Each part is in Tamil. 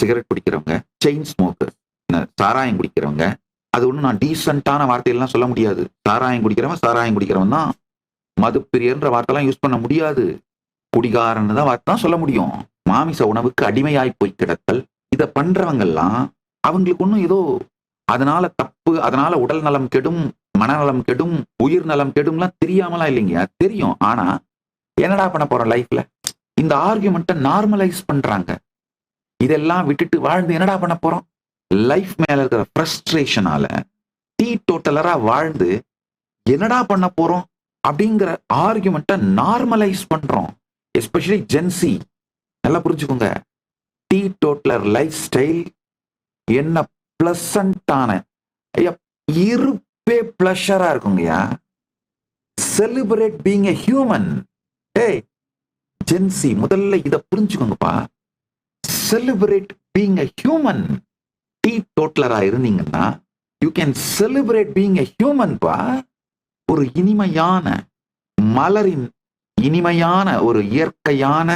சிகரெட் குடிக்கிறவங்க, செயின் ஸ்மோக்கர், சாராயம் குடிக்கிறவங்க, அது ஒண்ணும் நான் டீசென்ட்டான வார்த்தையெல்லாம் சொல்ல முடியாது. சாராயம் குடிக்கிறவன் தான் மதுப்பிரியர்ன்ற வார்த்தைலாம் யூஸ் பண்ண முடியாது. குடிகாரன்னு தான் வார்த்தை தான் சொல்ல முடியும். மாமிச உணவுக்கு அடிமையாய் போய் கிடத்தல். இத பண்றவங்கெல்லாம் அவங்களுக்கு ஒண்ணும் ஏதோ அதனால தப்பு, அதனால உடல் நலம் கெடும், மனநலம் கெடும், உயிர் நலம் கெடும்லாம் தெரியாமலாம் இல்லைங்க. தெரியும். ஆனா என்னடா பண்ண போறோம் லைஃப்ல? இந்த ஆர்குமெண்ட்ட நார்மலைஸ் பண்றாங்க. இதெல்லாம் விட்டுட்டு வாழ்ந்து என்னடா பண்ண போறோம்? லைஃப் மேல இருக்கிற ஃப்ரஸ்ட்ரேஷனால டீ டோட்டலரா வாழ்ந்து என்னடா பண்ண போறோம் அப்படிங்கிற ஆர்குமெண்ட்டை நார்மலைஸ் பண்றோம். Especially gen z. நல்லா புரிஞ்சுக்கோங்க. டீ டோட்டலர் லைஃப் ஸ்டைல் என்ன பிளசண்டான இருப்பே பிளஷரா இருக்குங்கய்யா. Celebrate being a human. ஏய் ஜென்சி, முதல்ல இத புரிஞ்சுக்கோங்கப்பா. Celebrate being a human. டீ டோட்டலரா இருந்தீங்கன்னா you can celebrate being a human பா. ஒரு இனிமையான மலரின் இனிமையான ஒரு இயற்கையான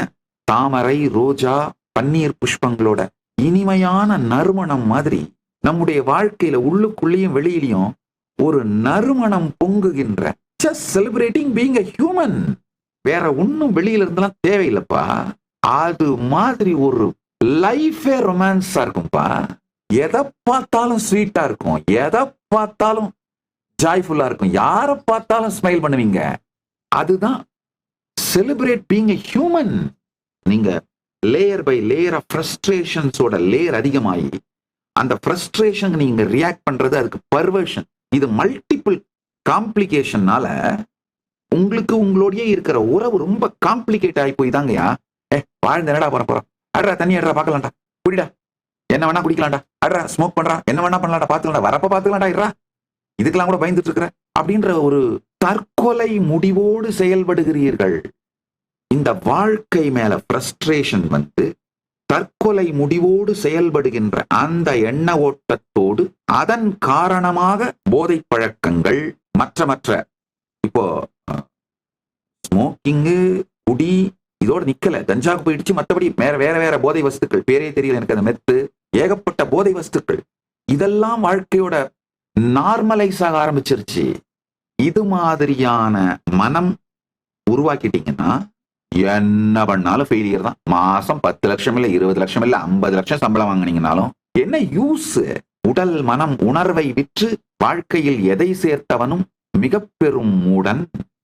தாமரை, ரோஜா, பன்னீர் புஷ்பங்களோட இனிமையான நறுமணம் மாதிரி நம்முடைய வாழ்க்கையில உள்ளுக்குள்ளேயும் வெளியிலையும் ஒரு நறுமணம் பொங்குகின்ற just celebrating being a human. வேற ஒன்னும் வெளியில இருந்தெல்லாம் தேவையில்லைப்பா. அது மாதிரி ஒரு லைஃபே ரொமான்ஸா இருக்கும்பா. எதை பார்த்தாலும் ஸ்வீட்டா இருக்கும், எதை பார்த்தாலும் ஜாய்ஃபுல்லா இருக்கும், யாரை பார்த்தாலும் ஸ்மைல் பண்ணுவீங்க. அதுதான் செலிப்ரேட் பீங் எ ஹியூமன். நீங்க லேயர் பை லேயர் ஆஃப் ஃப்ரஸ்ட்ரேஷன்ஸோட லேயர் அதிகமாகி அந்த ஃப்ரஸ்ட்ரேஷன் நீங்க ரியாக்ட் பண்றது அதுக்கு பர்வர்ஷன். இது மல்டிபிள் காம்ப்ளிகேஷன்னால உங்களுக்கு உங்களோடயே இருக்கிற உறவு ரொம்ப காம்ப்ளிகேட் ஆகி போய் தாங்கயா. வாழ்ந்து என்னடா பண்ண போறோம்? அட்ரா தண்ணி அட்ரா பார்க்கலாம்டா, குடிடா, என்ன வேணா குடிக்கலாம்டா, அட்ரா ஸ்மோக் பண்றா, என்ன வேணா பண்ணலாம்டா, பாத்துக்கலாம்டா, வரப்ப பாத்துக்கலாம்டா, இருடா, இதுக்கெல்லாம் கூட பயந்துட்டு இருக்கிற அப்படின்ற ஒரு தற்கொலை முடிவோடு செயல்படுகிறீர்கள். இந்த வாழ்க்கை மேல ஃப்ரஸ்ட்ரேஷன் வந்து தற்கொலை முடிவோடு செயல்படுகின்ற அந்த எண்ண ஓட்டத்தோடு அதன் காரணமாக போதை பழக்கங்கள் மற்ற இப்போ ஸ்மோக்கிங்கு, குடி இதோட நிக்கல, கஞ்சாக்கு போயிடுச்சு. மற்றபடி வேற போதை வஸ்துக்கள், பேரே தெரியல எனக்கு, அந்த மெத்து, ஏகப்பட்ட போதை வஸ்துக்கள், இதெல்லாம் வாழ்க்கையோட நார்மலைஸ் ஆக ஆரம்பிச்சிருச்சு. இது மாதிரியான மனம் உருவாக்கிட்டீங்கன்னா என்ன பண்ணாலும் ஃபெயிலியர் தான். மாசம் 10 லட்சம் இல்ல 20 லட்சம் இல்ல 50 லட்சம் சம்பளம் வாங்கினீங்கனாலும் என்ன யூஸ்? உடல் மனம் உணர்வை விற்று வாழ்க்கையில் எதை சேர்த்தவனும் மிக பெரும் மூடன்.